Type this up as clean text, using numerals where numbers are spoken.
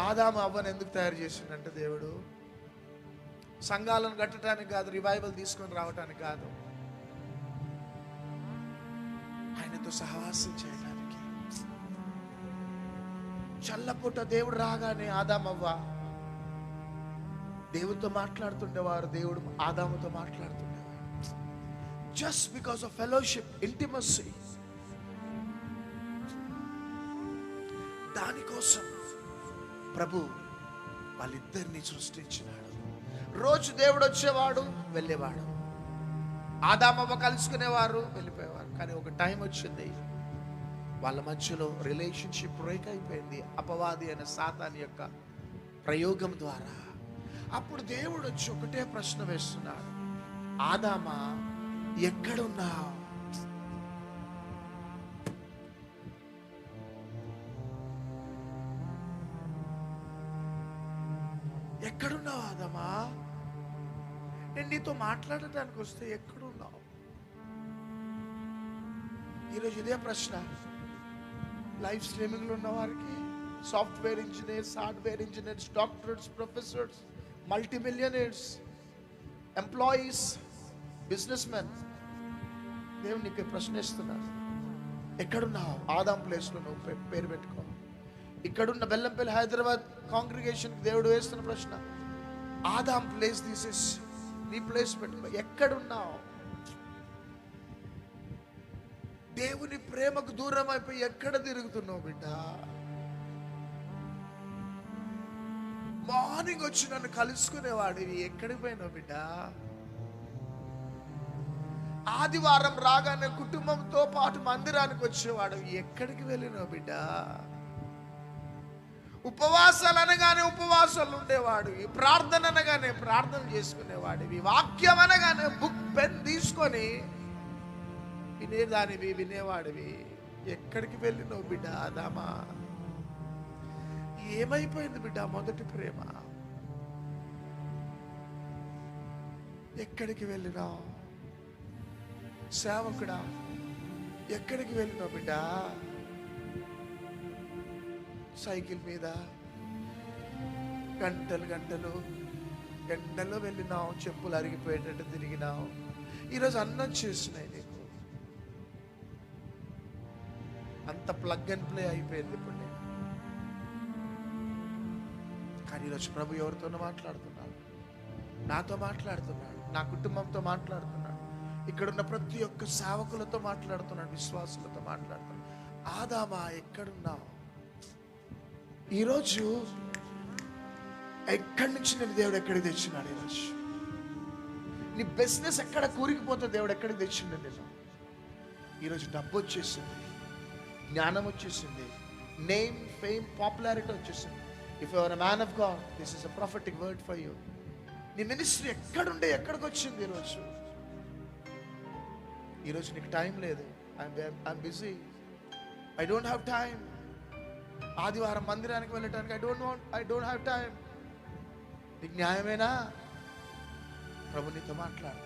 ఆదాము అవ్వను ఎందుకు తయారు చేసిండంటే దేవుడు సంఘాలను కట్టడానికి కాదు, రివైవల్ తీసుకొని రావడానికి కాదు, ఆయనతో సహవాసం చేయడానికి. చల్లపూట దేవుడు రాగానే ఆదామవ్వ దేవుడితో మాట్లాడుతుండేవారు, దేవుడు ఆదాముతో మాట్లాడుతుండేవారు. Just because of fellowship, intimacy. దానికోసం ప్రభు వాళ్ళిద్దరిని సృష్టించినాడు. రోజు దేవుడు వచ్చేవాడు, వెళ్ళేవాడు. ఆదామవ్వ కలుసుకునేవారు, వెళ్ళిపోయేవారు. కానీ ఒక టైం వచ్చింది, వాళ్ళ మధ్యలో రిలేషన్షిప్ బ్రేక్ అయిపోయింది, అపవాది అనే సాతాన్ యొక్క ప్రయోగం ద్వారా. అప్పుడు దేవుడు వచ్చి ఒకటే ప్రశ్న వేస్తున్నాడు, ఆదామా ఎక్కడున్నావు? ఎక్కడున్నావు ఆదామా? నేను నీతో మాట్లాడటానికి వస్తే ఎక్కడున్నావు? ఈరోజు ఇదే ప్రశ్న లైవ్ స్ట్రీమింగ్లో ఉన్న వారికి, software engineers, hardware engineers, doctors, professors, multimillionaires, employees, business men, దేవుడు నీకు ప్రశ్న ఇస్తున్నాడు, ఎక్కడున్నావు? ఆదాం ప్లేస్లో నువ్వు పేరు పెట్టుకో. ఇక్కడున్న బెల్లంపల్లి హైదరాబాద్ కాంగ్రిగేషన్కి దేవుడు వేస్తున్న ప్రశ్న, ఆదాం ప్లేస్ తీసేసి నీ ప్లేస్ పెట్టుకో. ఎక్కడున్నావు? దేవుని ప్రేమకు దూరం అయిపోయి ఎక్కడ తిరుగుతున్నావు బిడ్డ? మార్నింగ్ వచ్చి నన్ను కలుసుకునేవాడివి, ఎక్కడికి పోయినావు బిడ్డ? ఆదివారం రాగానే కుటుంబంతో పాటు మందిరానికి వచ్చేవాడు, ఎక్కడికి వెళ్ళినావు బిడ్డ? ఉపవాసాలు అనగానే ఉపవాసాలు ఉండేవాడివి, ప్రార్థన అనగానే ప్రార్థన చేసుకునేవాడివి, వాక్యం అనగానే బుక్ పెన్ తీసుకొని వినేదానివి, వినేవాడివి, ఎక్కడికి వెళ్ళినావు బిడ్డ? ఆదామా ఏమైపోయింది బిడ్డ మొదటి ప్రేమ? ఎక్కడికి వెళ్ళినావు? సేవకుడా ఎక్కడికి వెళ్ళినావు బిడ్డ? సైకిల్ మీద గంటలు గంటలు ఎండలో వెళ్ళినావు, చెప్పులు అరిగిపోయేటట్టు తిరిగినావు. ఈరోజు అన్నం చేస్తున్నాయి నీకు, అంత ప్లగ్ అండ్ ప్లే అయిపోయింది ఇప్పుడు నేను. కానీ ఈరోజు ప్రభు ఎవరితోనో మాట్లాడుతున్నాడు, నాతో మాట్లాడుతున్నాడు, నా కుటుంబంతో మాట్లాడుతున్నాడు, ఇక్కడున్న ప్రతి ఒక్క సేవకులతో మాట్లాడుతున్నాడు, విశ్వాసులతో మాట్లాడుతున్నాడు. ఆదామా ఎక్కడున్నావు? ఈరోజు ఎక్కడి నుంచి నేను దేవుడు ఎక్కడికి తెచ్చినాడు? ఈరోజు నీ బిజినెస్ ఎక్కడ కూరికిపోతే దేవుడు ఎక్కడికి తెచ్చిండు నేను? ఈరోజు డబ్బు వచ్చేసింది, జ్ఞానం వచ్చేసింది, నేమ్, ఫేమ్, పాపులారిటీ వచ్చేసింది. If you are a man of God, this is a prophetic word for you. నీ మినిస్ట్రీ ఎక్కడుండే ఎక్కడికి వచ్చింది ఈరోజు? ఈరోజు నీకు టైం లేదు. I'm busy, I don't have time. ఆదివారం మందిరానికి వెళ్ళటానికి ఐ డోంట్ హ్యావ్ టైం. నీకు న్యాయమేనా? ప్రభు నీతో మాట్లాడు.